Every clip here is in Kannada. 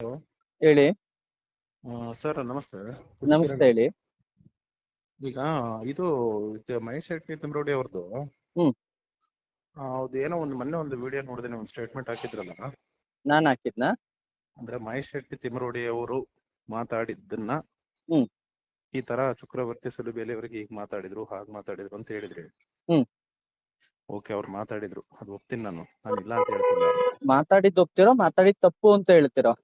ಹಲೋ. ಹೇಳಿ. ಸರ್ ನಮಸ್ತೆ. ನಮಸ್ತೆ, ಹೇಳಿ. ಈಗ ಇದು ಮಹೇಶ್ ಶೆಟ್ಟಿ ತಿಮ್ರೋಡಿ ಅವ್ರದ್ದು ಹ್ಮ್. ಅದು ಏನೋ ಮೊನ್ನೆ ಒಂದು ವಿಡಿಯೋ ನೋಡಿದೆ, ಒಂದು ಸ್ಟೇಟ್ಮೆಂಟ್ ಹಾಕಿದ್ರಲ್ಲ. ನಾನ್ ಹಾಕಿದ್ನ? ಅಂದ್ರೆ ಮಹೇಶ್ ಶೆಟ್ಟಿ ತಿಮ್ರೋಡಿ ಅವರು ಮಾತಾಡಿದ್ದನ್ನ ಹ್ಮ್. ಈ ತರ ಚಕ್ರವರ್ತಿ ಸುಲಿಬೇಲಿ ಅವರಿಗೆ ಈಗ ಮಾತಾಡಿದ್ರು, ಹಾಗೆ ಮಾತಾಡಿದ್ರು ಅಂತ ಹೇಳಿದ್ರಿ. ಹ್ಮ್. ಓಕೆ, ಅವ್ರು ಮಾತಾಡಿದ್ರು, ಅದು ಒಪ್ತೀನಿ, ನಾನು ಇಲ್ಲ ಅಂತ ಹೇಳ್ತಿಲ್ಲ. ಮಾತಾಡಿದ್ ಒಪ್ತಿರೋ, ಮಾತಾಡಿದ್ ತಪ್ಪು ಅಂತ ಹೇಳ್ತಿರೋ?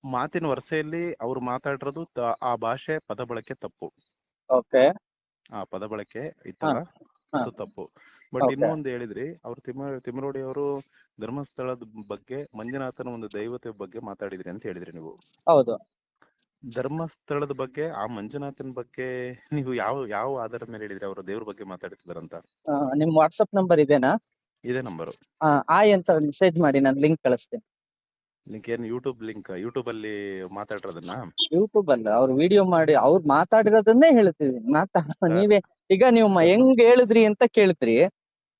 ಮಾತಿನ ವರಸೆಯಲ್ಲಿ ಅವ್ರು ಮಾತಾಡಿರೋದು ಆ ಭಾಷೆ ಪದ ಬಳಕೆ ತಪ್ಪು. ಓಕೆ. ಆ ಪದ ಬಳಕೆ ಇತ್ತಲ್ಲ, ಅದು ತಪ್ಪು. ಬಟ್ ಇನ್ನೊಂದು ಹೇಳಿದ್ರಿ, ಅವ್ರು ತಿಮ್ಮರೋಡಿ ಅವರು ಧರ್ಮಸ್ಥಳದ ಬಗ್ಗೆ, ಮಂಜುನಾಥನ ಒಂದು ದೈವತೆ ಬಗ್ಗೆ ಮಾತಾಡಿದ್ರಿ ಅಂತ ಹೇಳಿದ್ರಿ ನೀವು. ಹೌದು. ಧರ್ಮಸ್ಥಳದ ಬಗ್ಗೆ, ಆ ಮಂಜುನಾಥನ ಬಗ್ಗೆ ನೀವು ಯಾವ ಆಧಾರದ ಮೇಲೆ ಹೇಳಿದ್ರಿ ಅವರು ದೇವ್ರ ಬಗ್ಗೆ ಮಾತಾಡ್ತಿದಾರಂತ? ನಿಮ್ ವಾಟ್ಸಪ್ ನಂಬರ್ ಇದೇನಾ? ಇದೇ ನಂಬರು. ಆಯ್ ಅಂತ ಮೆಸೇಜ್ ಮಾಡಿ, ನಾನು ಲಿಂಕ್ ಕಳಿಸ್ತೀನಿ. ಲಿಂಕ್ ಏನು? ಯೂಟ್ಯೂಬ್ ಅಲ್ಲಿ ಮಾತಾಡಿರೋದನ್ನ? ಯೂಟ್ಯೂಬ್ ಅಲ್ಲ, ಅವ್ರು ವಿಡಿಯೋ ಮಾಡಿ ಅವ್ರು ಮಾತಾಡಿರೋದನ್ನೇ ಹೇಳ್ತಿದೀನಿ. ನೀವೇ ಈಗ ನೀವು ಹೆಂಗ್ ಹೇಳಿದ್ರಿ ಅಂತ ಕೇಳಿದ್ರಿ,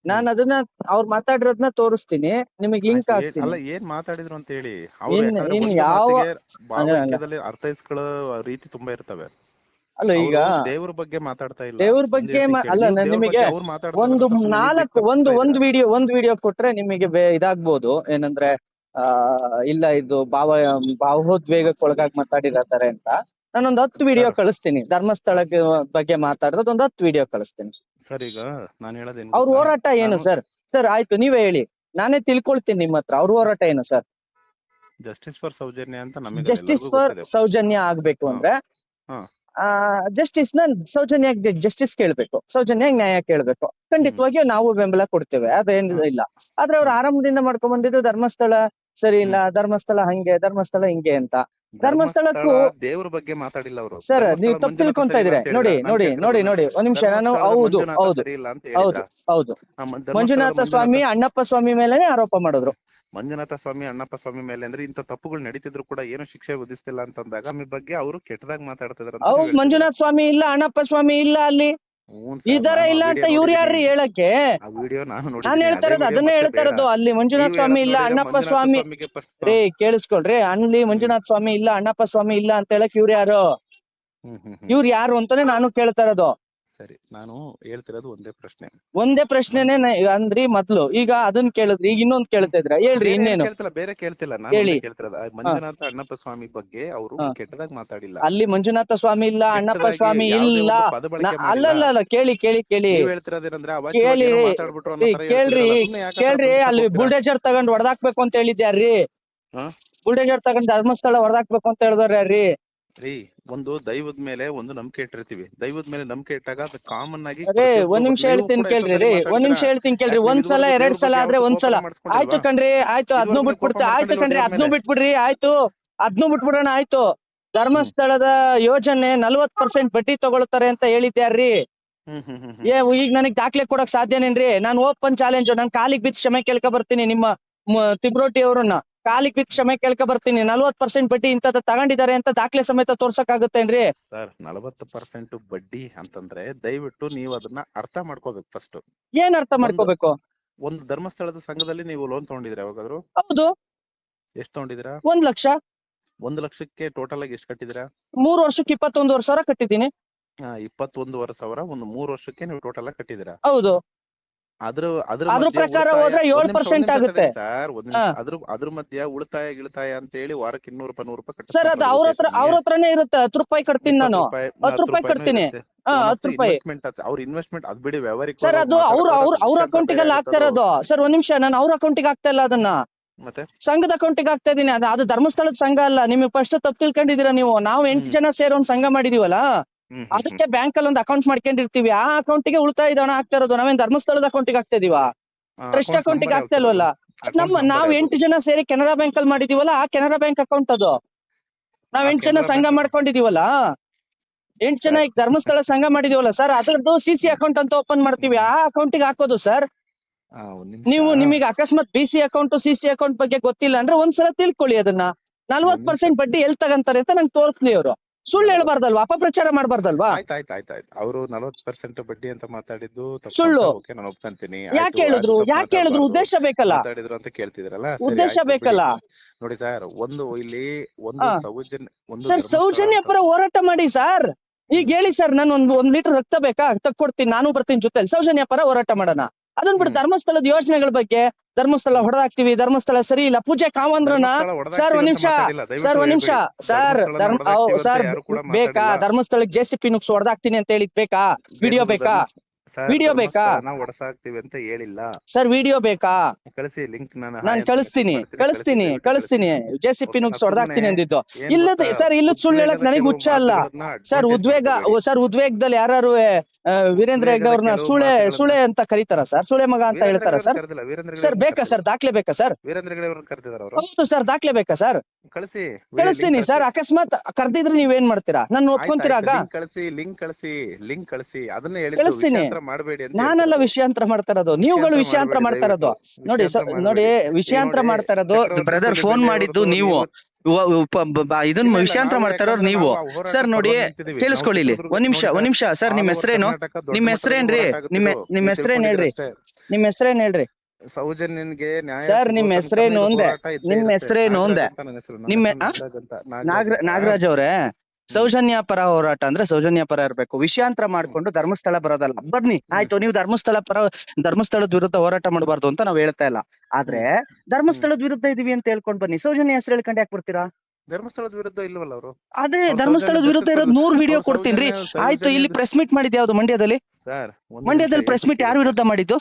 ನಾನು ಅದನ್ನ ಅವ್ರು ಮಾತಾಡಿರೋದನ್ನ ತೋರಿಸ್ತೀನಿ, ನಿಮಗೆ ಲಿಂಕ್ ಹಾಕ್ತೀನಿ. ಅಲ್ಲ, ಏನ್ ಮಾತಾಡಿದ್ರು ಅಂತ ಹೇಳಿ. ಯಾವ ಭಾವೈಕ್ಯದಲ್ಲಿ ಅರ್ಥೈಸ್ಕೊಳ್ಳೋ ರೀತಿ ತುಂಬಾ ಇರ್ತವೆ. ಅಲ್ಲ, ಈಗ ದೇವ್ರ ಬಗ್ಗೆ ಮಾತಾಡ್ತಾ ಇಲ್ಲ, ದೇವ್ರ ಬಗ್ಗೆ ಅಲ್ಲ, ನಿಮಗೆ ಒಂದು ವಿಡಿಯೋ ಕೊಟ್ರೆ ನಿಮಗೆ ಇದಾಗ್ಬೋದು, ಏನಂದ್ರೆ ಇಲ್ಲ ಇದು ಭಾವೋದ್ವೇಗಕ್ಕೆ ಒಳಗಾಗಿ ಮಾತಾಡಿರತಾರೆ ಅಂತ. ನಾನೊಂದು 10 ವಿಡಿಯೋ ಕಳಿಸ್ತೀನಿ, ಧರ್ಮಸ್ಥಳಕ್ಕೆ ಬಗ್ಗೆ ಮಾತಾಡಿರೋದು ಒಂದು 10 ವಿಡಿಯೋ ಕಳಿಸ್ತೀನಿ. ಸರ್, ಈಗ ನಾನು ಹೇಳೋದೇನು, ಅವ್ರ ಹೋರಾಟ ಏನು ಸರ್? ಆಯ್ತು, ನೀವೇ ಹೇಳಿ, ನಾನೇ ತಿಳ್ಕೊಳ್ತೀನಿ ನಿಮ್ಮ ಹತ್ರ. ಅವ್ರ ಹೋರಾಟ ಏನು ಸರ್? ಜಸ್ಟಿಸ್ ಫಾರ್ ಸೌಜನ್ಯ ಅಂತ ನಮಗೆ ಜಸ್ಟಿಸ್ ಫಾರ್ ಸೌಜನ್ಯ ಆಗ್ಬೇಕು ಅಂದ್ರೆ ಸೌಜನ್ಯ ಜಸ್ಟಿಸ್ ಕೇಳ್ಬೇಕು, ಸೌಜನ್ಯ ನ್ಯಾಯ ಕೇಳ್ಬೇಕು. ಖಂಡಿತವಾಗಿಯೂ ನಾವು ಬೆಂಬಲ ಕೊಡ್ತೇವೆ, ಅದೇನಿಲ್ಲ. ಆದ್ರೆ ಅವ್ರು ಆರಂಭದಿಂದ ಮಾಡ್ಕೊಂಡ್ ಬಂದಿದ್ದು ಧರ್ಮಸ್ಥಳ ಸರಿ ಇಲ್ಲ, ಧರ್ಮಸ್ಥಳ ಹಂಗೆ, ಧರ್ಮಸ್ಥಳ ಹಿಂಗೆ ಅಂತ. ಧರ್ಮಸ್ಥಳಕ್ಕೂ ದೇವ್ರ ಬಗ್ಗೆ ಮಾತಾಡಿಲ್ಲ ಅವರು. ಸರ್, ನೀವು ತಪ್ಪು ತಿಳ್ಕೊಂತ ಇದ್ರೆ. ನೋಡಿ, ಒಂದ್ ನಿಮಿಷ, ನಾನು ಹೌದು ಮಂಜುನಾಥ ಸ್ವಾಮಿ, ಅಣ್ಣಪ್ಪ ಸ್ವಾಮಿ ಮೇಲೆನೆ ಆರೋಪ ಮಾಡಿದ್ರು. ಮಂಜುನಾಥ ಸ್ವಾಮಿ, ಅಣ್ಣಪ್ಪ ಸ್ವಾಮಿ ಮೇಲೆ ಅಂದ್ರೆ ಇಂತ ತಪ್ಪುಗಳು ನಡೀತಿದ್ರು ಕೂಡ ಏನು ಶಿಕ್ಷೆ ವಿಧಿಸ್ತಿಲ್ಲ ಅಂತಂದಾಗ ನಿಮ್ಮ ಬಗ್ಗೆ ಅವರು ಕೆಟ್ಟದಾಗ ಮಾತಾಡ್ತಿದಾರೆ. ಮಂಜುನಾಥ ಸ್ವಾಮಿ ಇಲ್ಲ, ಅಣ್ಣಪ್ಪ ಸ್ವಾಮಿ ಇಲ್ಲ ಅಲ್ಲಿ, ಇದರ ಇಲ್ಲ ಅಂತ ಇವ್ರು ಯಾರ್ರಿ ಹೇಳಕ್ಕೆ? ನಾನು ಹೇಳ್ತಾ ಇರೋದು ಅದನ್ನೇ ಹೇಳ್ತಾ ಇರೋದು. ಅಲ್ಲಿ ಮಂಜುನಾಥ ಸ್ವಾಮಿ ಇಲ್ಲ, ಅಣ್ಣಪ್ಪ ಸ್ವಾಮಿ ರೇ ಕೇಳಿಸ್ಕೊಳ್ರಿ, ಅಲ್ಲಿ ಮಂಜುನಾಥ ಸ್ವಾಮಿ ಇಲ್ಲ, ಅಣ್ಣಪ್ಪ ಸ್ವಾಮಿ ಇಲ್ಲ ಅಂತ ಹೇಳಕ್ ಇವ್ರು ಯಾರು? ಇವ್ರು ಯಾರು ಅಂತಾನೆ ನಾನು ಕೇಳ್ತಾ ಇರೋದು. ಸರಿ, ನಾನು ಹೇಳ್ತಿರೋದು ಒಂದೇ ಪ್ರಶ್ನೆನೆ ಅಂದ್ರಿ ಮೊದ್ಲು. ಈಗ ಅದನ್ನ ಕೇಳಿದ್ರಿ, ಈಗ ಇನ್ನೊಂದ್ ಕೇಳ್ತಾ ಇದ್ರ, ಹೇಳ್ರಿ ಇನ್ನೇನು? ಬೇರೆ ಕೇಳ್ತಿಲ್ಲ, ನಾನು ಕೇಳ್ತಿರೋದು ಮಂಜುನಾಥ ಅಣ್ಣಪ್ಪ ಸ್ವಾಮಿ ಬಗ್ಗೆ ಅವರು ಕೆಟ್ಟದಾಗ ಮಾತಾಡಿಲ್ಲ. ಅಲ್ಲಿ ಮಂಜುನಾಥ ಸ್ವಾಮಿ ಇಲ್ಲ, ಅಣ್ಣಪ್ಪ ಸ್ವಾಮಿ ಇಲ್ಲ. ಅಲ್ಲ, ಕೇಳಿ, ಅಲ್ಲಿ ಬುಲ್ಡೇಜರ್ ತಗೊಂಡ್ ಹೊಡೆದಾಕ್ಬೇಕು ಅಂತ ಹೇಳಿದ್ಯಾರ್ರಿ? ಬುಲ್ಡೇಜರ್ ತಗೊಂಡ್ ಧರ್ಮಸ್ಥಳ ಹೊಡೆದಾಕ್ಬೇಕು ಅಂತ ಹೇಳಿದಾರೆ ಯಾರ್ರಿ? ಒಂದು ದೈವದ ಮೇಲೆ ಒಂದು ನಂಬಿಕೆ ಇಟ್ಟಿರ್ತೀವಿ, ದೈವದ ಮೇಲೆ ನಂಬಿಕೆ ಇಟ್ಟಾಗ ಅದು ಕಾಮನ್ ಆಗಿ. ಒಂದ್ ನಿಮಿಷ ಹೇಳ್ತೀನಿ ಕೇಳ್ರಿ, ಒಂದ್ಸಲ 2 ಸಲ ಆದ್ರೆ ಒಂದ್ಸಲ ಆಯ್ತು ಕಣ್ರಿ, ಆಯ್ತು, ಅದ್ನು ಬಿಟ್ಬಿಡ್ತಾ, ಆಯ್ತು ಕಣ್ರಿ, ಅದ್ನು ಬಿಟ್ಬಿಡ್ರಿ, ಆಯ್ತು, ಅದ್ನು ಬಿಟ್ಬಿಡೋಣ, ಆಯ್ತು. ಧರ್ಮಸ್ಥಳದ ಯೋಜನೆ 40% ಬಡ್ಡಿ ತಗೊಳ್ತಾರೆ ಅಂತ ಹೇಳಿದ್ಯಾರ್ರಿ? ಈಗ ನನಗ್ ದಾಖಲೆ ಕೊಡಕ್ ಸಾಧ್ಯನೇನ್ರಿ? ನಾನು ಓಪನ್ ಚಾಲೆಂಜ್, ನಾನ್ ಕಾಲಿಗೆ ಬಿದ್ದು ಕ್ಷಮೆ ಕೇಳ್ಕ ಬರ್ತೀನಿ, ನಿಮ್ಮ ತಿಮ್ರೋಟಿ ಅವ್ರನ್ನ ಕಾಲಿಗೆ ಬಿದ್ದು ಕ್ಷಮೆ ಕೇಳ್ಕ ಬರ್ತೀನಿ. 40% ಬಡ್ಡಿ ಇಂತದ ತಗೊಂಡಿದ್ದಾರೆ ಅಂತ ದಾಖಲೆ ಸಮೇತ ತೋರ್ಸಕ್ ಆಗುತ್ತೇನ್ರಿ? ಸರ್, 40% ಬಡ್ಡಿ ಅಂತಂದ್ರೆ ದಯವಿಟ್ಟು ನೀವು ಅದನ್ನ ಅರ್ಥ ಮಾಡ್ಕೋಬೇಕು. ಫಸ್ಟ್ ಏನ್ ಅರ್ಥ ಮಾಡ್ಕೋಬೇಕು? ಒಂದು ಧರ್ಮಸ್ಥಳದ ಸಂಘದಲ್ಲಿ ನೀವು ಲೋನ್ ತಗೊಂಡಿದ್ರೆ ಯಾವಾಗಾದ್ರು? ಹೌದು. ಎಷ್ಟು ತಗೊಂಡಿದ್ದೀರಾ? 1 ಲಕ್ಷ. 1 ಲಕ್ಷಕ್ಕೆ ಟೋಟಲ್ ಆಗಿ ಎಷ್ಟು ಕಟ್ಟಿದಿರಾ? 3 ವರ್ಷಕ್ಕೆ 21,000 ಕಟ್ಟಿದ್ದೀನಿ. 21,000 ಒಂದು 3 ವರ್ಷಕ್ಕೆ ನೀವು ಟೋಟಲ್ ಆಗಿ ಕಟ್ಟಿದಿರಾ? ಹೌದು. ಅದ್ರ ಪ್ರಕಾರ ಹೋದ್ರೆ 7% ಆಗುತ್ತೆ ಸರ್. ಅದ್ರ ಮಧ್ಯ ಉಳಿತಾಯ ಅಂತ ಹೇಳಿ ವಾರಕ್ಕೆ 200 ರೂಪಾಯಿ ಸರ್, ಅದು ಅವ್ರ ಹತ್ರನೇ ಇರುತ್ತೆ. 10 ರೂಪಾಯಿ ಕಟ್ತೀನಿ ನಾನು, 10 ರೂಪಾಯಿ ಕಟ್ತೀನಿ. 10 ರೂಪಾಯಿ ಅವ್ರ ಇನ್ವೆಸ್ಟ್ಮೆಂಟ್ ಅದ್ ಬಿಡಿ, ವ್ಯವಹಾರಿಕ ಸರ್. ಅದು ಅವ್ರ ಅಕೌಂಟಿಗೆ ಆಗ್ತಾ ಇರೋದು ಸರ್. ಒಂದ್ ನಿಮಿಷ, ನಾನು ಅವ್ರ ಅಕೌಂಟಿಗೆ ಆಗ್ತಾ ಇಲ್ಲ, ಅದನ್ನ ಮತ್ತೆ ಸಂಘದ ಅಕೌಂಟಿಗೆ ಆಗ್ತಾ ಇದೀನಿ. ಅದು ಧರ್ಮಸ್ಥಳದ ಸಂಘ ಅಲ್ಲ, ನಿಮಗೆ ಫಸ್ಟ್ ತಪ್ಪು ತಿಳ್ಕೊಂಡಿದೀರಾ ನೀವು. ನಾವು 8 ಜನ ಸೇರಿ ಒಂದ್ ಸಂಘ ಮಾಡಿದೀವಲ್ಲ, ಅದಕ್ಕೆ ಬ್ಯಾಂಕ್ ಅಲ್ಲಿ ಒಂದು ಅಕೌಂಟ್ ಮಾಡ್ಕೊಂಡಿರ್ತೀವಿ. ಆ ಅಕೌಂಟಿಗೆ ಉಳಿತಾಯ ಹಣ ಆಗ್ತಾ ಇರೋದು. ನಾವೇನ್ ಧರ್ಮಸ್ಥಳದ ಅಕೌಂಟಿಗೆ ಆಗ್ತಾ ಇದೀವ? ಟ್ರಸ್ಟ್ ಅಕೌಂಟಿಗೆ ಆಗ್ತಾ ಇಲ್ವಲ್ಲ. ನಾವ್ 8 ಜನ ಸೇರಿ ಕೆನರಾ ಬ್ಯಾಂಕ್ ಅಲ್ಲಿ ಮಾಡಿದೀವಲ್ಲ, ಆ ಕೆನರಾ ಬ್ಯಾಂಕ್ ಅಕೌಂಟ್ ಅದು. ನಾವ್ 8 ಜನ ಸಂಘ ಮಾಡ್ಕೊಂಡಿದೀವಲ್ಲ, 8 ಜನ ಈಗ ಧರ್ಮಸ್ಥಳ ಸಂಘ ಮಾಡಿದೀವಲ್ಲ ಸರ್, ಅದ್ರದ್ದು CC ಅಕೌಂಟ್ ಅಂತ ಓಪನ್ ಮಾಡ್ತೀವಿ, ಆ ಅಕೌಂಟಿಗೆ ಹಾಕೋದು ಸರ್. ನಿಮಗೆ ಅಕಸ್ಮಾತ್ BC ಅಕೌಂಟ್ CC ಅಕೌಂಟ್ ಬಗ್ಗೆ ಗೊತ್ತಿಲ್ಲ ಅಂದ್ರೆ ಒಂದ್ಸಲ ತಿಳ್ಕೊಳ್ಳಿ ಅದನ್ನ. 40% ಬಡ್ಡಿ ಎಲ್ಲಿ ತಗಂತಾರೆ ಅಂತ ನಂಗೆ ತೋರಿಸ್ಲಿ ಅವರು. ಸುಳ್ಳು ಹೇಳ್ಬಾರ್ದಲ್ವಾ, ಅಪಪ್ರಚಾರ ಮಾಡ್ಬಾರ್ದಲ್ವಾ? ಆಯ್ತು ಅವರು 40% ಬಡ್ಡಿ ಅಂತ ಮಾತಾಡಿದ್ದು ತಪ್ಪು ಸುಳ್ಳು. ಅಂತ ಓಕೆ, ನಾನು ಒಪ್ಕೊಂತೀನಿ. ಯಾಕೆ ಹೇಳಿದ್ರು? ಯಾಕೆ ಹೇಳಿದ್ರು? ಉದ್ದೇಶ ಬೇಕಲ್ಲ, ಮಾತಾಡಿದ್ರು ಅಂತ ಕೇಳ್ತಿದ್ರಲ್ಲ, ಸರಿ ಉದ್ದೇಶ ಆಯ್ತು ಬಿಡಿ. ಬೇಕಲ್ಲ. ನೋಡಿ ಸರ್, ಇಲ್ಲಿ ಒಂದು ಸೌಜನ್ಯ, ಒಂದು ಸರ್ ಸೌಜನ್ಯ ಪರ ಹೋರಾಟ ಮಾಡಿ ಸರ್. ಈಗ ಹೇಳಿ ಸರ್, ನಾನು ಒಂದ್ ಲೀಟರ್ ರಕ್ತ ಬೇಕಾ, ತಕ್ಕೊಡ್ತೀನಿ, ನಾನು ಬರ್ತೀನಿ ಜೊತೆಲಿ, ಸೌಜನ್ಯ ಪರ ಹೋರಾಟ ಮಾಡೋಣ. ಅದನ್ ಬಿಟ್ಟು ಧರ್ಮಸ್ಥಳದ ಯೋಜನೆಗಳ ಬಗ್ಗೆ, ಧರ್ಮಸ್ಥಳ ಹೊಡೆದಾಕ್ತಿವಿ, ಧರ್ಮಸ್ಥಳ ಸರಿ ಇಲ್ಲ, ಪೂಜೆ ಕಾವಂದ್ರನ. ಸರ್ ಒಂದ್ ನಿಮಿಷ, ಸರ್ ಒಂದ್ ನಿಮಿಷ, ಸರ್ ಸರ್ ಬೇಕಾ ಧರ್ಮಸ್ಥಳಕ್ಕೆ JCP ನುಗ್ಸ್ ಹೊಡೆದಾಕ್ತೀನಿ ಅಂತ ಹೇಳಿದ್ ಬೇಕಾ? ವಿಡಿಯೋ ಬೇಕಾ? ವಿಡಿಯೋ ಬೇಕಾ? ನಾವು ಹೊಡೆಸಾಕ್ತಿವಿ ಅಂತ ಹೇಳಿಲ್ಲ ಸರ್. ವಿಡಿಯೋ ಬೇಕಾ? ಕಳಿಸಿ ಲಿಂಕ್. ನಾನು ಕಳಿಸ್ತೀನಿ JCP ನುಗ್ಸ್ ಹೊಡೆದಾಕ್ತೀನಿ ಅಂದಿದ್ದು. ಇಲ್ಲದ ಸರ್, ಇಲ್ಲದ ಸುಳ್ಳು ಹೇಳಕ್ ನನಗೆ ಹುಚ್ಚ ಅಲ್ಲ ಸರ್. ಉದ್ವೇಗದಲ್ಲಿ ಯಾರು ವೀರೇಂದ್ರ ಹೆಗ್ಡೆ ಅವ್ರನ್ನ ಸುಳೆ ಅಂತ ಕರೀತಾರ ಸರ್? ಸುಳೆ ಮಗ ಅಂತ ಹೇಳ್ತಾರ ಸರ್? ಸರ್ ಬೇಕಾ ಸರ್? ದಾಖಲೆ ಬೇಕಾ ಸರ್? ವೀರೇಂದ್ರ ಹೆಗ್ಡೆ ಅವ್ರನ್ನ ಕರೆದಿದ್ದಾರೆ ಅವರು. ಹೌದು ಸರ್, ದಾಖಲೆ ಬೇಕಾ ಸರ್? ಕಳಿಸ್ತೀನಿ ಸರ್. ಅಕಸ್ಮಾತ್ ಕರ್ದಿದ್ರೆ ನೀವೇನ್ ಮಾಡ್ತೀರಾ? ನಾನು ಒಪ್ಕೊಂತೀರಾ? ಲಿಂಕ್ ಕಳಿಸಿ ಅದನ್ನ ಹೇಳಿದ್ದೀನಿ. ಮಾಡಬೇಡಿ ಅಂತ ನಾನೆಲ್ಲ ವಿಷಯಾಂತರ ಮಾಡ್ತಾ ಇರೋದು, ನೀವುಗಳು ವಿಷಯಾಂತರ ಮಾಡ್ತಾ ಇರೋದು. ನೋಡಿ ವಿಷಯಾಂತರ ಮಾಡ್ತಾ ಇರೋದು. ಬ್ರದರ್ ಫೋನ್ ಮಾಡಿದ್ದು ನೀವು, ಇದನ್ನ ವಿಷಯಾಂತರ ಮಾಡ್ತಾ ಇರೋರು ನೀವು ಸರ್. ನೋಡಿ ಕೇಳಿಸ್ಕೊಳ್ಳಿ ಇಲ್ಲಿ ಒಂದ್ ನಿಮಿಷ ಸರ್. ನಿಮ್ ಹೆಸರೇನು? ನಿಮ್ ಹೆಸರೇನ್ರಿ? ನಿಮ್ ಹೆಸರೇನ್ ಹೇಳ್ರಿ? ನಿಮ್ ಹೆಸರೇನ್ ಹೇಳ್ರಿ? ಸೌಜನ್ಯನ್ಗೆ ನ್ಯಾಯ ಸರ್ ನಿಮ್ ಹೆಸರೇನು ಅಂದೆ? ನಿಮ್ ಹೆಸರೇನು ಅಂದೆ? ನಿಮ್ಮ ನಾಗರಾಜ್ ಅವ್ರೆ, ಸೌಜನ್ಯ ಪರ ಹೋರಾಟ ಅಂದ್ರೆ ಸೌಜನ್ಯ ಪರ ಇರ್ಬೇಕು. ವಿಷಯಾಂತರ ಮಾಡ್ಕೊಂಡು ಧರ್ಮಸ್ಥಳ ಬರೋದಲ್ಲ. ಬನ್ನಿ ಆಯ್ತು, ನೀವು ಧರ್ಮಸ್ಥಳದ ವಿರುದ್ಧ ಹೋರಾಟ ಮಾಡಬಾರ್ದು ಅಂತ ನಾವ್ ಹೇಳ್ತಾ ಇಲ್ಲ. ಆದ್ರೆ ಧರ್ಮಸ್ಥಳದ ವಿರುದ್ಧ ಇದೀವಿ ಅಂತ ಹೇಳ್ಕೊಂಡ್ ಬನ್ನಿ. ಸೌಜನ್ಯ ಹೆಸರು ಹೇಳ್ಕೊಂಡು ಯಾಕೆ ಬರ್ತೀರಾ? ಧರ್ಮಸ್ಥಳದ ವಿರುದ್ಧ ಇಲ್ವಲ್ಲ ಅವರು. ಅದೇ ಧರ್ಮಸ್ಥಳದ ವಿರುದ್ಧ ಇರೋದು 100 ವಿಡಿಯೋ ಕೊಡ್ತೀನಿ. ಆಯ್ತು, ಇಲ್ಲಿ ಪ್ರೆಸ್ ಮೀಟ್ ಮಾಡಿದ್ ಯಾವ್ದು? ಮಂಡ್ಯದಲ್ಲಿ ಪ್ರೆಸ್ ಮೀಟ್ ಯಾರು ವಿರುದ್ಧ ಮಾಡಿದ್ದು?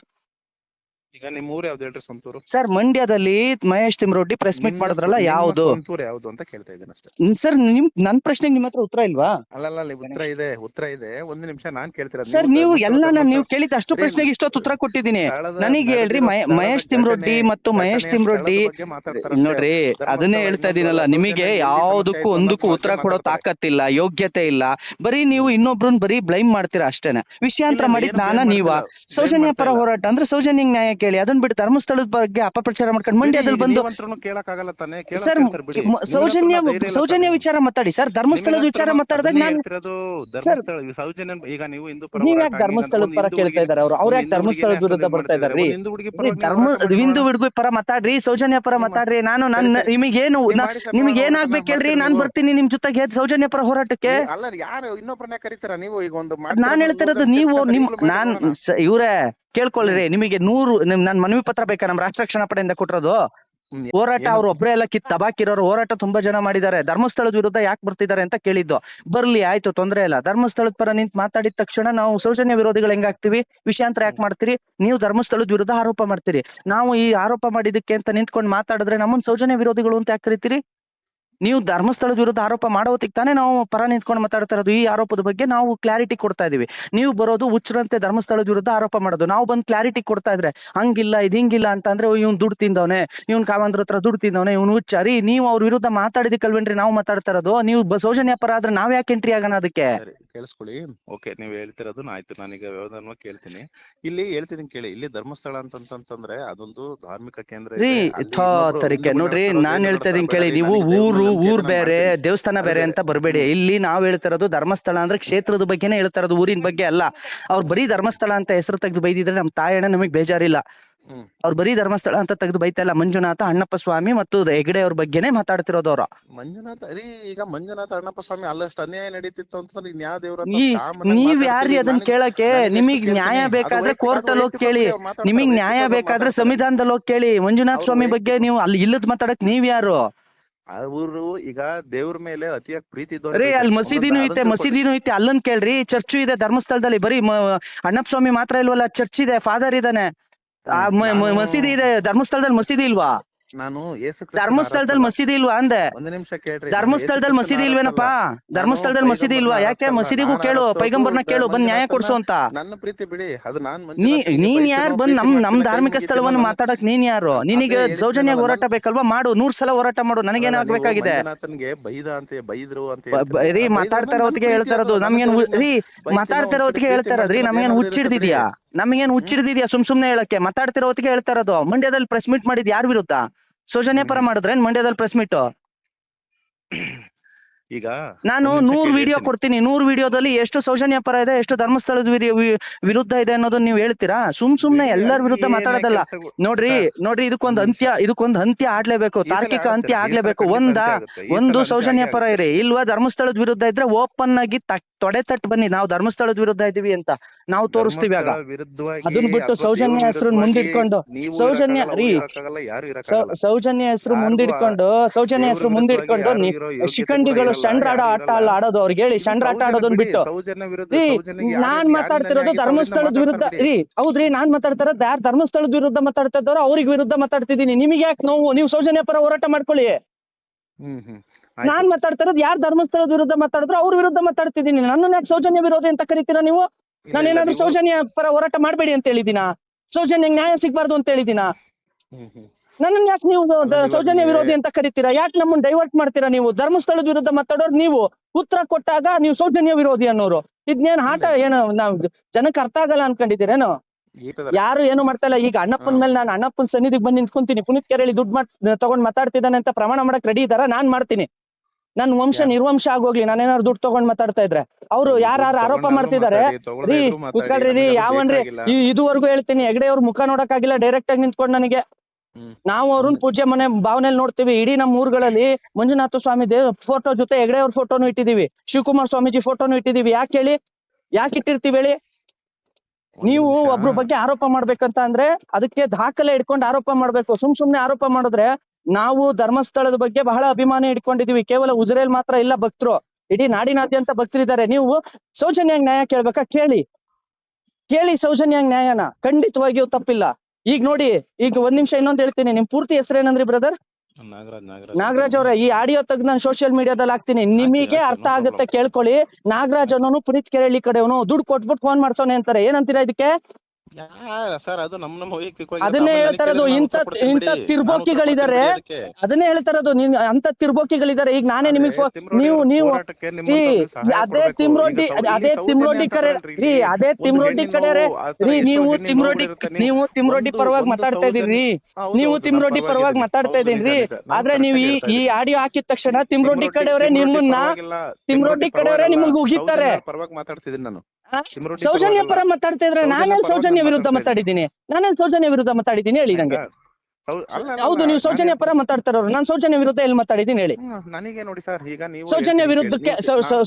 ಈಗ ನಿಮ್ಮ ಊರು ಯಾವ್ದು ಹೇಳ್ರಿ? ಸ್ವಂತೂರು ಸರ್. ಮಂಡ್ಯದಲ್ಲಿ ಮಹೇಶ್ ತಿಮ್ರೋಡಿ ಪ್ರೆಸ್ ಮೀಟ್ ಮಾಡಿದ್ರಲ್ಲ, ಯಾವ್ದು ಯಾವ್ದು ಅಂತ ಕೇಳ್ತಾ ಇದ್ದೀನಿ ಅಷ್ಟೇ ಸರ್. ನನ್ ಪ್ರಶ್ನೆಗೆ ನಿಮ್ಮ ಹತ್ರ ಉತ್ತರ ಇಲ್ವಾ? ಅಲ್ಲ, ಉತ್ತರ ಇದೆ. ಒಂದು ನಿಮಿಷ ನಾನ್ ಕೇಳ್ತಿರೋದು ಸರ್. ನೀವು ನೀವು ಕೇಳಿದ ಅಷ್ಟು ಪ್ರಶ್ನೆಗೆ ಇಷ್ಟೊತ್ತು ಉತ್ತರ ಕೊಟ್ಟಿದ್ದೀನಿ. ನನಗೆ ಹೇಳ್ರಿ, ಮಹೇಶ್ ತಿಮ್ರೋಡಿ ಮತ್ತು ಮಹೇಶ್ ತಿಮ್ರೋಡಿ ನೋಡ್ರಿ, ಅದನ್ನೇ ಹೇಳ್ತಾ ಇದೀನಲ್ಲ. ನಿಮಗೆ ಯಾವ್ದಕ್ಕೂ ಒಂದಕ್ಕೂ ಉತ್ತರ ಕೊಡೋ ತಾಕತ್ತಿಲ್ಲ, ಯೋಗ್ಯತೆ ಇಲ್ಲ. ಬರೀ ನೀವು ಇನ್ನೊಬ್ರನ್ನ ಬರೀ ಬ್ಲೈಮ್ ಮಾಡ್ತೀರಾ ಅಷ್ಟೇನೆ. ವಿಷಯಾಂತರ ಮಾಡಿದ್ ನೀವ. ಸೌಜನ್ಯ ಪರ ಹೋರಾಟ ಅಂದ್ರೆ ಸೌಜನ್ಯ ನ್ಯಾಯ ಕೇಳಿ. ಅದನ್ನ ಬಿಟ್ಟು ಧರ್ಮಸ್ಥಳದ ಬಗ್ಗೆ ಅಪಪ್ರಚಾರ ಮಾಡ್ಕೊಂಡು ಮಂಡ್ಯದಲ್ಲಿ ಬಂದು ಸರ್ ಸೌಜನ್ಯ ವಿಚಾರ ಮಾತಾಡಿ ಸರ್. ಧರ್ಮಸ್ಥಳದ ವಿಚಾರ ಮಾತಾಡಿದಾಗ ನಾನು ನೀವ್ ಯಾಕೆ ಧರ್ಮಸ್ಥಳದ ಪರ ಕೇಳ್ತಾ ಇದಾರೆ? ಅವ್ರು ಯಾಕೆ ಧರ್ಮಸ್ಥಳದ ವಿರುದ್ಧ ಬರ್ತಾ ಇದಾರ್ರಿ? ಹಿಂದೂ ಹುಡುಗಿ ಪರ ಮಾತಾಡ್ರಿ, ಸೌಜನ್ಯ ಪರ ಮಾತಾಡ್ರಿ. ನಿಮಗೇನು ಏನಾಗ್ಬೇಕು ಹೇಳ್ರಿ, ನಾನ್ ಬರ್ತೀನಿ ನಿಮ್ ಜೊತೆಗೆ ಸೌಜನ್ಯ ಪರ ಹೋರಾಟಕ್ಕೆ. ನಾನ್ ಹೇಳ್ತಾ ಇರೋದು ನೀವು ಇವ್ರೆ ಕೇಳ್ಕೊಳ್ಳ್ರಿ. ನಿಮಗೆ 100 ನನ್ ಮನವಿ ಪತ್ರ ಬೇಕಾ? ನಮ್ ರಾಷ್ಟ್ರ ರಕ್ಷಣಾ ಪಡೆಯಿಂದ ಕೊಟ್ಟಿರೋದು ಹೋರಾಟ. ಅವ್ರು ಒಬ್ರೇ ಎಲ್ಲ ತಬಾಕಿರೋರು ಹೋರಾಟ ತುಂಬಾ ಜನ ಮಾಡಿದ್ದಾರೆ. ಧರ್ಮಸ್ಥಳದ ವಿರುದ್ಧ ಯಾಕೆ ಬರ್ತಿದ್ದಾರೆ ಅಂತ ಕೇಳಿದ್ದು. ಬರ್ಲಿ ಆಯ್ತು, ತೊಂದ್ರೆ ಇಲ್ಲ. ಧರ್ಮಸ್ಥಳದ ಪರ ನಿಂತ್ ಮಾತಾಡಿದ ತಕ್ಷಣ ನಾವು ಸೌಜನ್ಯ ವಿರೋಧಿಗಳು ಹೆಂಗಾಗ್ತಿವಿ? ವಿಷಯಾಂತರ ಯಾಕೆ ಮಾಡ್ತೀರಿ? ನೀವು ಧರ್ಮಸ್ಥಳದ ವಿರುದ್ಧ ಆರೋಪ ಮಾಡ್ತೀರಿ. ನಾವು ಈ ಆರೋಪ ಮಾಡಿದಕ್ಕೆ ಅಂತ ನಿಂತ್ಕೊಂಡು ಮಾತಾಡಿದ್ರೆ ನಮ್ಮನ್ ಸೌಜನ್ಯ ವಿರೋಧಿಗಳು ಅಂತ ಯಾಕೆ ಕರಿತೀರಿ? ನೀವು ಧರ್ಮಸ್ಥಳದ ವಿರುದ್ಧ ಆರೋಪ ಮಾಡೋತಿಗೆ ತಾನೇ ನಾವು ಪರ ನಿಂತ್ಕೊಂಡು ಮಾತಾಡ್ತಾ ಇರೋದು. ಈ ಆರೋಪದ ಬಗ್ಗೆ ನಾವು ಕ್ಲಾರಿಟಿ ಕೊಡ್ತಾ ಇದೀವಿ. ನೀವು ಬರೋದು ಹುಚ್ಚರಂತೆ ಧರ್ಮಸ್ಥಳದ ವಿರುದ್ಧ ಆರೋಪ ಮಾಡೋದು. ನಾವು ಬಂದು ಕ್ಲಾರಿಟಿ ಕೊಡ್ತಾ ಇದ್ರೆ ಹಂಗಿಲ್ಲ ಇದು ಹಿಂಗಿಲ್ಲ ಅಂತಂದ್ರೆ ಇವ್ನು ದುಡ್ಡು ತಿಂದವನೆ, ಇವ್ನ್ ಕಾವಂದ್ರ ಹತ್ರ ದುಡ್ಡು ತಿಂದವನೆ, ಇವ್ನು ಹುಚ್ಚಾರಿ. ನೀವು ಅವ್ರ ವಿರುದ್ಧ ಮಾತಾಡಿದಕ್ಕಲ್ವೇನ್ರಿ ನಾವು ಮಾತಾಡ್ತಾ ಇರೋದು? ನೀವು ಸೌಜನ್ಯ ಪರ ಆದ್ರೆ ನಾವ್ ಯಾಕೆ ಎಂಟ್ರಿ ಆಗೋಣ ಅದಕ್ಕೆ? ಕೇಳಿಸ್ಕೊಳ್ಳಿ. ಓಕೆ, ನೀವು ಹೇಳ್ತಿರೋದು ಆಯ್ತು. ನಾನೀಗ ವ್ಯವಧಾನ ಕೇಳ್ತೀನಿ. ಇಲ್ಲಿ ಹೇಳ್ತಿದ್ದೀನಿ ಕೇಳಿ. ಇಲ್ಲಿ ಧರ್ಮಸ್ಥಳ ಅಂತಂದ್ರೆ ಅದೊಂದು ಧಾರ್ಮಿಕ ಕೇಂದ್ರ ತರಿಕೆ ನೋಡ್ರಿ. ನಾನ್ ಹೇಳ್ತಾ ಇದೀನಿ ಕೇಳಿ. ನೀವು ಊರ್ ಬೇರೆ ದೇವಸ್ಥಾನ ಬೇರೆ ಅಂತ ಬರ್ಬೇಡಿ. ಇಲ್ಲಿ ನಾವ್ ಹೇಳ್ತಿರೋದು ಧರ್ಮಸ್ಥಳ ಅಂದ್ರೆ ಕ್ಷೇತ್ರದ ಬಗ್ಗೆನೇ ಹೇಳ್ತಾ ಇರೋದು, ಊರಿನ ಬಗ್ಗೆ ಅಲ್ಲ. ಅವ್ರು ಬರೀ ಧರ್ಮಸ್ಥಳ ಅಂತ ಹೆಸರು ತೆಗೆದು ಬೈದಿದ್ರೆ ನಮ್ ತಾಯಣ್ಣ ನಮಗ್ ಬೇಜಾರಿಲ್ಲ. ಅವ್ರು ಬರೀ ಧರ್ಮಸ್ಥಳ ಅಂತ ತೆಗೆದು ಬೈತಾ ಇಲ್ಲ. ಮಂಜುನಾಥ ಅಣ್ಣಪ್ಪ ಸ್ವಾಮಿ ಮತ್ತು ಹೆಗ್ಡೆ ಅವ್ರ ಬಗ್ಗೆನೇ ಮಾತಾಡ್ತಿರೋದು ಅವ್ರು. ಈಗ ಮಂಜುನಾಥ ಅಣ್ಣಪ್ಪ ಸ್ವಾಮಿ ಅಲ್ಲಷ್ಟು ಅನ್ಯಾಯ ನಡೀತಿತ್ತು ಅಂತಂದ್ರೆ ನೀವ್ ಯಾರ್ರಿ ಅದನ್ನ ಕೇಳಕ್ಕೆ? ನಿಮಗ್ ನ್ಯಾಯ ಬೇಕಾದ್ರೆ ಕೋರ್ಟ್ ಅಲ್ಲಿ ಹೋಗಿ ಕೇಳಿ. ನಿಮಗ್ ನ್ಯಾಯ ಬೇಕಾದ್ರೆ ಸಂವಿಧಾನದಲ್ಲಿ ಹೋಗಿ ಕೇಳಿ. ಮಂಜುನಾಥ ಸ್ವಾಮಿ ಬಗ್ಗೆ ನೀವು ಅಲ್ಲಿ ಇಲ್ಲದ್ ಮಾತಾಡಕ್ ನೀವ್ ಯಾರು? ಅವರು ಈಗ ದೇವ್ರ ಮೇಲೆ ಅತಿಯಾಗಿ ಪ್ರೀತಿ ರೀ. ಅಲ್ಲಿ ಮಸೀದಿನೂ ಐತೆ ಅಲ್ಲನ್ ಕೇಳ್ರಿ. ಚರ್ಚು ಇದೆ ಧರ್ಮಸ್ಥಳದಲ್ಲಿ. ಬರೀ ಅಣ್ಣಪ್ಪ ಸ್ವಾಮಿ ಮಾತ್ರ ಇಲ್ವಲ್ಲ, ಚರ್ಚ್ ಇದೆ, ಫಾದರ್ ಇದಾನೆ, ಮಸೀದಿ ಇದೆ. ಧರ್ಮಸ್ಥಳದಲ್ಲಿ ಮಸೀದಿ ಇಲ್ವಾ? ನಾನು ಧರ್ಮಸ್ಥಳದಲ್ಲಿ ಮಸೀದಿ ಇಲ್ವಾ ಅಂದೆ. ಒಂದು ನಿಮಿಷ ಕೇಳ್ರಿ. ಧರ್ಮಸ್ಥಳದಲ್ಲಿ ಮಸೀದಿ ಇಲ್ವೇನಪ್ಪಾ? ಧರ್ಮಸ್ಥಳದಲ್ಲಿ ಮಸೀದಿ ಇಲ್ವಾ? ಯಾಕೆ? ಮಸೀದಿಗೂ ಕೇಳು, ಪೈಗಂಬರ್ನ ಕೇಳು, ಬಂದ್ ನ್ಯಾಯ ಕೊಡ್ಸು ಅಂತ. ನನ್ನ ಪ್ರೀತಿ ಬಿಡಿ, ಅದು ನೀನ್ ಯಾರು ಬಂದ್ ನಮ್ ಧಾರ್ಮಿಕ ಸ್ಥಳವನ್ನು ಮಾತಾಡಕ್? ನೀನ್ ಯಾರು? ನಿನಗೆ ಸೌಜನ್ಯ ಹೋರಾಟ ಬೇಕಲ್ವಾ? ಮಾಡು, 100 ಸಲ ಹೋರಾಟ ಮಾಡು. ನನಗೇನಾಗ್ಬೇಕಾಗಿದೆ? ರೀ ಮಾತಾಡ್ತಾ ಇರೋತ್ತಿಗೆ ಹೇಳ್ತಾ ಇರೋದು. ನಮ್ಗೇನ್ ರೀ ಮಾತಾಡ್ತಾ ಇರೋತ್ತಿಗೆ ಹೇಳ್ತಾ ಇರೋದ್ರಿ? ನಮ್ಗೇನ್ ಹುಚ್ಚಿಡ್ದಿದ್ಯಾ? ಸುಮ್ನೆ ಹೇಳಕ್ಕೆ? ಮಾತಾಡ್ತಿರೋ ಹೊತ್ತಿಗೆ ಹೇಳ್ತಾ ಇರೋದು. ಮಂಡ್ಯದಲ್ಲಿ ಪ್ರೆಸ್ ಮೀಟ್ ಮಾಡಿದ್ ಯಾರ ವಿರುದ್ಧ? ಸೌಜನ್ಯ ಪರ ಮಾಡಿದ್ರೆ ಮಂಡ್ಯದಲ್ಲಿ ಪ್ರೆಸ್ ಮೀಟ್? ಈಗ ನಾನು 100 ವಿಡಿಯೋ ಕೊಡ್ತೀನಿ, 100 ವಿಡಿಯೋದಲ್ಲಿ ಎಷ್ಟು ಸೌಜನ್ಯ ಪರ ಇದೆ, ಎಷ್ಟು ಧರ್ಮಸ್ಥಳದ ವಿರುದ್ಧ ಇದೆ ಅನ್ನೋದನ್ನ ನೀವು ಹೇಳ್ತೀರಾ? ಸುಮ್ನೆ ಎಲ್ಲರ ವಿರುದ್ಧ ಮಾತಾಡೋದಲ್ಲ. ನೋಡ್ರಿ ಇದಕ್ಕೊಂದು ಅಂತ್ಯ ಆಗ್ಲೇಬೇಕು, ತಾರ್ಕಿಕ ಅಂತ್ಯ ಆಗ್ಲೇಬೇಕು. ಒಂದು ಸೌಜನ್ಯ ಪರ ಇರಿ, ಇಲ್ವಾ ಧರ್ಮಸ್ಥಳದ ವಿರುದ್ಧ ಇದ್ರೆ ಓಪನ್ ಆಗಿ ತೊಡೆ ತಟ್ಟು ಬನ್ನಿ, ನಾವು ಧರ್ಮಸ್ಥಳದ ವಿರುದ್ಧ ಇದೀವಿ ಅಂತ ನಾವು ತೋರಿಸ್ತೀವಿ. ಆಗ ಅದನ್ನ ಬಿಟ್ಟು ಸೌಜನ್ಯ ಹೆಸರು ಮುಂದಿಟ್ಕೊಂಡು ಸೌಜನ್ಯ ಹೆಸರು ಮುಂದಿಟ್ಕೊಂಡು ಶಿಖಂಡಿಗಳು ಷಂಡ್ರಾಡ ಆಟ ಆಡೋದು, ಅವ್ರಿಗೆ ಹೇಳಿ ಷಂಡ್ರ ಆಟ ಆಡೋದನ್ನ ಬಿಟ್ಟು. ನಾನ್ ಮಾತಾಡ್ತಿರೋದು ಧರ್ಮಸ್ಥಳದ ವಿರುದ್ಧ ರೀ. ಹೌದ್ರಿ, ನಾನ್ ಮಾತಾಡ್ತಿರೋದು ಯಾರು ಧರ್ಮಸ್ಥಳದ ವಿರುದ್ಧ ಮಾತಾಡ್ತಾ ಇದ್ದಾರೋ ಅವ್ರಿಗೆ ವಿರುದ್ಧ ಮಾತಾಡ್ತಿದ್ದೀನಿ. ನಿಮಗೆ ಯಾಕೆ ನೋವು? ನೀವು ಸೌಜನ್ಯ ಪರ ಹೋರಾಟ ಮಾಡ್ಕೊಳ್ಳಿ. ನಾನ್ ಮಾತಾಡ್ತಿರೋದು ಯಾರು ಧರ್ಮಸ್ಥಳದ ವಿರುದ್ಧ ಮಾತಾಡಿದ್ರು ಅವ್ರ ವಿರುದ್ಧ ಮಾತಾಡ್ತಿದ್ದೀನಿ. ನನ್ನ ಯಾಕೆ ಸೌಜನ್ಯ ವಿರೋಧಿ ಅಂತ ಕರಿತೀರಾ ನೀವು? ನಾನೇನಾದ್ರೂ ಸೌಜನ್ಯ ಪರ ಹೋರಾಟ ಮಾಡ್ಬೇಡಿ ಅಂತ ಹೇಳಿದಿನ? ಸೌಜನ್ಯ ನ್ಯಾಯ ಸಿಗ್ಬಾರ್ದು ಅಂತ ಹೇಳಿದಿನ? ನನ್ನನ್ನು ಯಾಕೆ ನೀವು ಸೌಜನ್ಯ ವಿರೋಧಿ ಅಂತ ಕರಿತೀರಾ? ಯಾಕೆ ನಮ್ಮನ್ನ ಡೈವರ್ಟ್ ಮಾಡ್ತೀರಾ? ನೀವು ಧರ್ಮಸ್ಥಳದ ವಿರುದ್ಧ ಮಾತಾಡೋರು, ನೀವು ಉತ್ತರ ಕೊಟ್ಟಾಗ ನೀವು ಸೌಜನ್ಯ ವಿರೋಧಿ ಅನ್ನೋರು. ಇದ್ನೇನ್ ಆಟ? ಏನು ನಾವ್ ಜನಕ್ಕೆ ಅರ್ಥ ಆಗಲ್ಲ ಅನ್ಕೊಂಡಿದ್ದೀರೇನು? ಯಾರು ಏನು ಮಾಡ್ತಾ ಇಲ್ಲ. ಈಗ ಅಣ್ಣಪ್ಪನ ಮೇಲೆ ನಾನು ಅಣ್ಣಪ್ಪನ ಸನ್ನಿಧಿಗೆ ಬಂದು ನಿಂತ್ಕೊಂತೀನಿ. ಪುನೀತ್ ಕೆರೆಯಲ್ಲಿ ದುಡ್ಡು ತಗೊಂಡ್ ಮಾತಾಡ್ತಿದ್ದಾನೆ ಅಂತ ಪ್ರಮಾಣ ಮಾಡಕ್ ರೆಡಿ ಇದಾರ? ನಾನ್ ಮಾಡ್ತೀನಿ. ನನ್ ವಂಶ ನಿರ್ವಂಶ ಆಗೋಗ್ಲಿ, ನಾನೇನಾದ್ರು ದುಡ್ಡು ತಗೊಂಡ್ ಮಾತಾಡ್ತಾ ಇದ್ರೆ. ಅವ್ರು ಯಾರು ಆರೋಪ ಮಾಡ್ತಿದ್ದಾರೆ ರೀ, ಕುತ್ಕೊಳ್ರಿ ರೀ. ಯಾವನ್ರಿ ಇದುವರೆಗೂ ಹೇಳ್ತೀನಿ, ಹೆಗಡೆ ಅವ್ರ ಮುಖ ನೋಡಕ್ ಆಗಿಲ್ಲ ಡೈರೆಕ್ಟ್ ಆಗಿ ನಿಂತ್ಕೊಂಡು ನನಗೆ. ನಾವು ಅವ್ರನ್ನ ಪೂಜ್ಯ ಮನೆ ಭಾವನೆಯಲ್ಲಿ ನೋಡ್ತೀವಿ. ಇಡೀ ನಮ್ಮ ಊರುಗಳಲ್ಲಿ ಮಂಜುನಾಥ ಸ್ವಾಮಿ ಫೋಟೋ ಜೊತೆ ಹೆಗಡೆ ಅವ್ರ ಫೋಟೋನು ಇಟ್ಟಿದೀವಿ, ಶಿವಕುಮಾರ್ ಸ್ವಾಮೀಜಿ ಫೋಟೋನು ಇಟ್ಟಿದೀವಿ. ಯಾಕೆ ಹೇಳಿ? ಯಾಕೆ ಇಟ್ಟಿರ್ತೀವಿ ಹೇಳಿ? ನೀವು ಒಬ್ರ ಬಗ್ಗೆ ಆರೋಪ ಮಾಡ್ಬೇಕಂತ ಅಂದ್ರೆ ಅದಕ್ಕೆ ದಾಖಲೆ ಇಟ್ಕೊಂಡು ಆರೋಪ ಮಾಡ್ಬೇಕು. ಸುಮ್ನೆ ಆರೋಪ ಮಾಡಿದ್ರೆ, ನಾವು ಧರ್ಮಸ್ಥಳದ ಬಗ್ಗೆ ಬಹಳ ಅಭಿಮಾನ ಇಟ್ಕೊಂಡಿದೀವಿ. ಕೇವಲ ಉಜಿರೆಯಲ್ಲಿ ಮಾತ್ರ ಇಲ್ಲ ಭಕ್ತರು, ಇಡೀ ನಾಡಿನಾದ್ಯಂತ ಭಕ್ತರಿದ್ದಾರೆ. ನೀವು ಸೌಜನ್ಯಾಂಗ್ ನ್ಯಾಯ ಕೇಳ್ಬೇಕಾ? ಕೇಳಿ ಸೌಜನ್ಯಾಂಗ್ ನ್ಯಾಯನ. ಖಂಡಿತವಾಗಿಯೂ ತಪ್ಪಿಲ್ಲ. ಈಗ ನೋಡಿ, ಈಗ ಒಂದ್ ನಿಮಿಷ ಇನ್ನೊಂದ್ ಹೇಳ್ತೀನಿ. ನಿಮ್ ಪೂರ್ತಿ ಹೆಸರೇನಂದ್ರಿ ಬ್ರದರ್? ನಾಗರಾಜ್ ಅವ್ರೆ, ಈ ಆಡಿಯೋ ತೆಗ್ದು ನಾನು ಸೋಷಿಯಲ್ ಮೀಡಿಯಾದಲ್ಲಿ ಹಾಕ್ತೀನಿ, ನಿಮಗೆ ಅರ್ಥ ಆಗುತ್ತೆ ಕೇಳ್ಕೊಳ್ಳಿ. ನಾಗರಾಜ್ ಅನ್ನೋನು ಪುನೀತ್ ಕೆರೆಹಳ್ಳಿ ಕಡೆಯವನು, ದುಡ್ಡು ಕೊಟ್ಬಿಟ್ಟು ಫೋನ್ ಮಾಡ್ಸೋನೆ ಅಂತಾರೆ. ಏನಂತೀರಾ ಇದಕ್ಕೆ? ಅದನ್ನೇ ಹೇಳ್ತಾ ಇರೋದು. ಇಂಥ ತಿರ್ಬೋಕಿಗಳಿದ್ದಾರೆ, ಅದನ್ನೇ ಹೇಳ್ತಾ ಇರೋದು. ಅಂತ ತಿರ್ಬೋಕಿಗಳಿದ್ದಾರೆ. ಈಗ ನಾನೇ ನಿಮಗೆ ನೀವು ಅದೇ ತಿಮ್ರೋಡಿ ಕಡೆ ರೀ, ಅದೇ ತಿಮ್ರೋಡಿ ಕಡೆ ರೀ, ನೀವು ತಿಮ್ರೋಡಿ ಪರವಾಗಿ ಮಾತಾಡ್ತಾ ಇದೀರಿ. ನೀವು ತಿಮ್ರೋಡಿ ಪರವಾಗಿ ಮಾತಾಡ್ತಾ ಇದೀನಿ. ಆದ್ರೆ ನೀವು ಈ ಆಡಿಯೋ ಹಾಕಿದ ತಕ್ಷಣ ತಿಮ್ರೋಡಿ ಕಡೆಯವರೇ ನಿಮ್ಗೆ ಉಗಿತಾರೆ. ಸೌಜನ್ಯ ಪರ ಮಾತಾಡ್ತಾ ಇದ್ರೆ ನಾನೇನ್ ಸೌಜನ್ಯ ವಿರುದ್ಧ ಮಾತಾಡಿದ್ದೀನಿ? ಹೇಳಿ ನಂಗೆ. ಹೌದು, ನೀವು ಸೌಜನ್ಯ ಪರ ಮಾತಾಡ್ತಾರವ್ರು, ನಾನು ಸೌಜನ್ಯ ವಿರುದ್ಧ ಎಲ್ಲಿ ಮಾತಾಡಿದ್ದೀನಿ ಹೇಳಿ? ನನಗೆ ನೋಡಿ ಸರ್, ಈಗ ನೀವು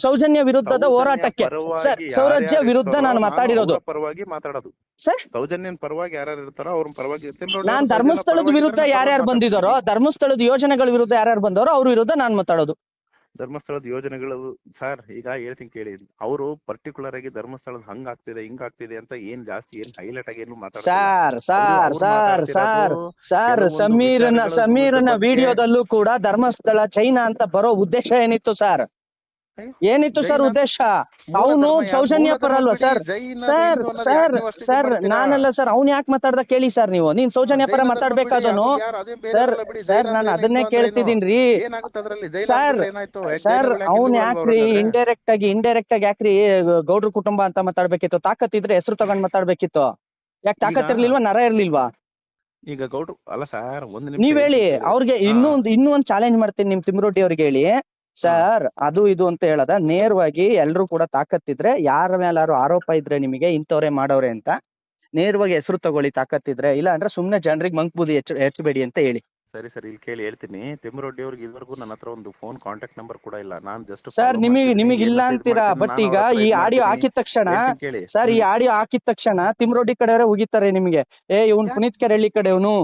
ಸೌಜನ್ಯ ವಿರುದ್ಧದ ಹೋರಾಟಕ್ಕೆ ಸರ್, ಸೌರಾಜ್ಯ ವಿರುದ್ಧ ನಾನು ಮಾತಾಡಿರೋದು. ಪರವಾಗಿ ಮಾತಾಡೋದು ಸರ್, ಸೌಜನ್ಯನ್ ಪರವಾಗಿ ಯಾರ್ಯಾರು ಇರ್ತಾರೋ ಅವ್ರ ಪರವಾಗಿ. ನಾನ್ ಧರ್ಮಸ್ಥಳದ ವಿರುದ್ಧ ಯಾರ್ಯಾರು ಬಂದಿದಾರೋ, ಧರ್ಮಸ್ಥಳದ ಯೋಜನೆಗಳ ವಿರುದ್ಧ ಯಾರ್ಯಾರು ಬಂದವರೋ ಅವ್ರ ವಿರುದ್ಧ ನಾನ್ ಮಾತಾಡೋದು. ಧರ್ಮಸ್ಥಳದ ಯೋಜನೆಗಳು ಸರ್, ಈಗ ಹೇಳ್ತೀನಿ ಕೇಳಿ. ಅವರು ಪರ್ಟಿಕ್ಯುಲರ್ ಆಗಿ ಧರ್ಮಸ್ಥಳದ ಹಂಗ ಆಗ್ತಿದೆ ಹಿಂಗ ಆಗ್ತಿದೆ ಅಂತ ಏನ್ ಜಾಸ್ತಿ ಏನ್ ಹೈಲೈಟ್ ಆಗಿ ಏನು ಸರ್ ಸಮೀರನ ವಿಡಿಯೋದಲ್ಲೂ ಕೂಡ ಧರ್ಮಸ್ಥಳ ಚೈನಾ ಅಂತ ಬರೋ ಉದ್ದೇಶ ಏನಿತ್ತು ಸರ್? ಉದ್ದೇಶ? ಅವನು ಸೌಜನ್ಯ ಪರ ಅಲ್ವಾ ಸರ್? ನಾನಲ್ಲ ಸರ್, ಅವ್ನು ಯಾಕೆ ಮಾತಾಡ್ದ ಕೇಳಿ ಸರ್. ನೀನ್ ಸೌಜನ್ಯ ಪರ ಮಾತಾಡ್ಬೇಕಾದನು ಸರ್. ನಾನು ಅದನ್ನೇ ಕೇಳ್ತಿದೀನ್ರಿ ಸರ್. ಅವ್ನ್ ಯಾಕ್ರಿ ಇಂಡೈರೆಕ್ಟ್ ಆಗಿ ಯಾಕ್ರಿ ಗೌಡ್ರ ಕುಟುಂಬ ಅಂತ ಮಾತಾಡ್ಬೇಕಿತ್ತು? ತಾಕತ್ತಿದ್ರೆ ಹೆಸರು ತಗೊಂಡ್ ಮಾತಾಡ್ಬೇಕಿತ್ತು. ಯಾಕೆ ತಾಕತ್ ಇರ್ಲಿಲ್ವಾ? ನರ ಇರ್ಲಿಲ್ವಾ? ಈಗ ಗೌಡ್ರು ಅಲ್ಲ ಸರ್, ನೀವ್ ಹೇಳಿ ಅವ್ರಿಗೆ. ಇನ್ನೂ ಒಂದ್ ಚಾಲೆಂಜ್ ಮಾಡ್ತೀನಿ ನಿಮ್ ತಿಮ್ರೋಟಿ ಅವ್ರಿಗೆ ಹೇಳಿ ಸರ್, ಅದು ಇದು ಅಂತ ಹೇಳದ ನೇರವಾಗಿ ಎಲ್ರು ಕೂಡ ತಾಕತ್ತಿದ್ರೆ, ಯಾರ ಮೇಲಾರು ಆರೋಪ ಇದ್ರೆ ನಿಮಗೆ ಇಂಥವ್ರೆ ಮಾಡೋರೆ ಅಂತ ನೇರವಾಗಿ ಹೆಸರು ತಗೊಳ್ಳಿ ತಾಕತ್ತಿದ್ರೆ. ಇಲ್ಲ ಅಂದ್ರೆ ಸುಮ್ನೆ ಜನರಿಗೆ ಮಂಕ್ ಬೂದಿ ಹೆಚ್ಚಬೇಡಿ ಅಂತ ಹೇಳಿ. ಸರಿ ಸರ್, ಇಲ್ಲಿ ಕೇಳಿ ಹೇಳ್ತೀನಿ. ತಿಮ್ಮರೊಡ್ಡಿ ಅವ್ರಿಗೆ ಇದುವರೆಗೂ ನನ್ನ ಹತ್ರ ಒಂದು ಫೋನ್ ಕಾಂಟ್ಯಾಕ್ಟ್ ನಂಬರ್ ಕೂಡ ಇಲ್ಲ. ನಾನು ಜಸ್ಟ್ ಸರ್ ನಿಮಗೆ ಇಲ್ಲ ಅಂತೀರಾ, ಬಟ್ ಈಗ ಈ ಆಡಿಯೋ ಹಾಕಿದ ತಕ್ಷಣ ತಿಮ್ಮರೊಡ್ಡಿ ಕಡೆಯವರೇ ಉಗಿತಾರೆ ನಿಮಗೆ. ಇವ್ನ್ ಪುನೀತ್ ಕೆರೆಹಳ್ಳಿ ಕಡೆಯವನು,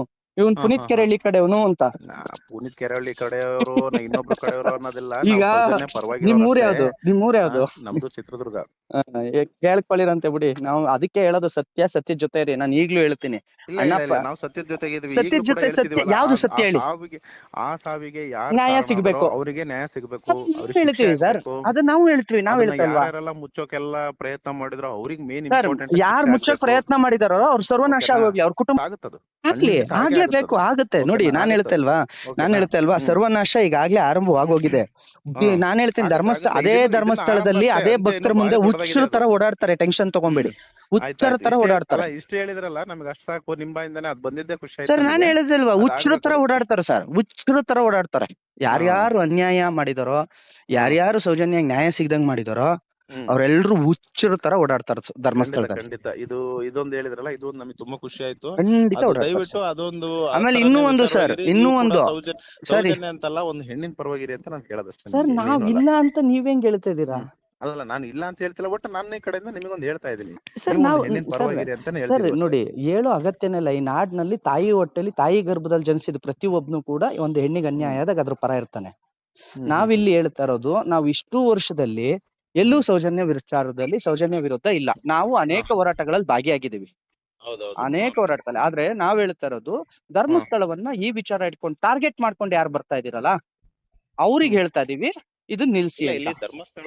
ಪುನೀತ್ ಕೆರೆಹಳ್ಳಿ ಕಡೆಯವನು ಅಂತ. ಪುನೀತ್ ಕೆರೆಹಳ್ಳಿ ಕಡೆಯವರು ಇನ್ನೊಬ್ರು ಕಡೆಯವರು ಅನ್ನೋದಿಲ್ಲ. ಈಗ ನಿಮ್ಮೂರ್ ಯಾವ್ದು? ನಮ್ದು ಚಿತ್ರದುರ್ಗ. ಕೇಳ್ಕೊಳ್ಳಿರಂತೆ ಬಿಡಿ. ನಾವು ಅದಕ್ಕೆ ಹೇಳೋದು, ಸತ್ಯ ಜೊತೆ ರೀ. ನಾನು ಈಗ್ಲೂ ಹೇಳ್ತೀನಿ, ನಾವು ಸತ್ಯದ ಜೊತೆಗೆ ಯಾವ್ದು ಸತ್ಯ ಹೇಳಿ? ಆ ಸಾವಿಗೆ ನ್ಯಾಯ ಸಿಗ್ಬೇಕು, ಅವರಿಗೆ ನ್ಯಾಯ ಸಿಗ್ಬೇಕು ಹೇಳ್ತೀವಿ ಸರ್. ಅದನ್ನ ನಾವು ಹೇಳ್ತೀವಿ. ಯಾರೆಲ್ಲ ಮುಚ್ಚೋಕೆಲ್ಲ ಪ್ರಯತ್ನ ಮಾಡಿದ್ರು ಅವ್ರಿಗೆ ಮೇನ್ ಇಂಪಾರ್ಟೆಂಟ್. ಯಾರು ಮುಚ್ಚಕ್ ಪ್ರಯತ್ನ ಮಾಡಿದಾರೋ ಅವ್ರು ಸರ್ವನಾಶ ಆಗೋಗ್ಲಿ, ಅವ್ರ ಕುಟುಂಬ ಆಗ್ಲಿ ಆಗ್ಲೇಬೇಕು, ಆಗುತ್ತೆ. ನೋಡಿ ನಾನ್ ಹೇಳ್ತೆ ಅಲ್ವಾ, ಸರ್ವನಾಶ ಈಗಾಗ್ಲೇ ಆರಂಭವಾಗೋಗಿದೆ. ನಾನ್ ಹೇಳ್ತೀನಿ ಅದೇ ಧರ್ಮಸ್ಥಳದಲ್ಲಿ ಅದೇ ಭಕ್ತರ ಮುಂದೆ ಹುಚ್ಚರ ತರ ಓಡಾಡ್ತಾರೆ, ಟೆನ್ಷನ್ ತಗೊಂಬೇಡಿ, ಹುಚ್ಚರ ತರ ಓಡಾಡ್ತಾರೆ. ಇಷ್ಟ ಹೇಳಿದ್ರಲ್ಲ, ನಮ್ಗೆ ಅಷ್ಟ್ ಸಾಕು, ನಿಮ್ ಬಾಯಿಂದಾನೆ ಅದ್ ಬಂದಿದ್ದೆ ಖುಷಿ ಆಯ್ತು. ಸರ್ ನಾನ್ ಹೇಳಿದಲ್ವಾ, ಹುಚ್ಚರ ತರ ಓಡಾಡ್ತಾರೆ ಸರ್, ಹುಚ್ಚರ ತರ ಓಡಾಡ್ತಾರೆ. ಯಾರ್ಯಾರು ಅನ್ಯಾಯ ಮಾಡಿದಾರೋ, ಯಾರ್ಯಾರು ಸೌಜನ್ಯ ನ್ಯಾಯ ಸಿಗ್ದಂಗ್ ಮಾಡಿದಾರೋ ಅವ್ರೆಲ್ರು ಹುಚ್ಚರ ತರ ಓಡಾಡ್ತಾರ ಧರ್ಮಸ್ಥಳದಲ್ಲಿ. ಖಂಡಿತ. ಇದೊಂದು ಹೇಳಿದ್ರಲ್ಲ, ಇದು ನಮಗೆ ತುಂಬಾ ಖುಷಿ ಆಯ್ತು. ಖಂಡಿತ ದಯವಿಟ್ಟು ಅದೊಂದು ಆಮೇಲೆ ಇನ್ನೂ ಒಂದು ಸರ್, ಸೌಜನ್ಯ ಅಂತಲ್ಲ, ಒಂದು ಹೆಣ್ಣಿನ ಪರವಾಗಿರಿ ಅಂತ ನಾನು ಕೇಳೋದಷ್ಟೇ ಸರ್. ನಾವ್ ಇಲ್ಲ ಅಂತ ನೀವೇಂಗ್ ಹೇಳ್ತಾ ಇದೀರಾ? ಅಲ್ಲ, ನಾನು ಇಲ್ಲ ಅಂತ ಹೇಳ್ತಿಲ್ಲ, ಒಟ್ಟು ನನ್ನ ಕಡೆಯಿಂದ ನಿಮಗೊಂದು ಹೇಳ್ತಾ ಇದೀನಿ ಸರ್. ಸರ್ ನೋಡಿ, ಹೇಳೋ ಅಗತ್ಯನೇ ಇಲ್ಲ. ಈ ನಾಡಿನಲ್ಲಿ ತಾಯಿ ಹೊಟ್ಟೆಲಿ, ತಾಯಿ ಗರ್ಭದಲ್ಲಿ ಜನಿಸಿದ ಪ್ರತಿಯೊಬ್ನು ಕೂಡ ಒಂದು ಹೆಣ್ಣಿಗೆ ಅನ್ಯಾಯ ಆದಾಗ ಅದ್ರ ಪರ ಇರ್ತಾನೆ. ನಾವಿಲ್ಲಿ ಹೇಳ್ತಾ ಇರೋದು, ನಾವು ಇಷ್ಟು ವರ್ಷದಲ್ಲಿ ಎಲ್ಲೂ ಸೌಜನ್ಯ ವಿರುದ್ಧ ಇಲ್ಲ. ನಾವು ಅನೇಕ ಹೋರಾಟಗಳಲ್ಲಿ ಭಾಗಿಯಾಗಿದ್ದೀವಿ, ಅನೇಕ ಹೋರಾಟದಲ್ಲಿ. ಆದ್ರೆ ನಾವ್ ಹೇಳ್ತಾ ಇರೋದು, ಧರ್ಮಸ್ಥಳವನ್ನ ಈ ವಿಚಾರ ಇಟ್ಕೊಂಡು ಟಾರ್ಗೆಟ್ ಮಾಡ್ಕೊಂಡು ಯಾರು ಬರ್ತಾ ಇದೀರಲ್ಲ, ಅವ್ರಿಗೆ ಹೇಳ್ತಾ ಇದೀವಿ, ಇದನ್ನ ನಿಲ್ಸಿ. ಧರ್ಮಸ್ಥಳ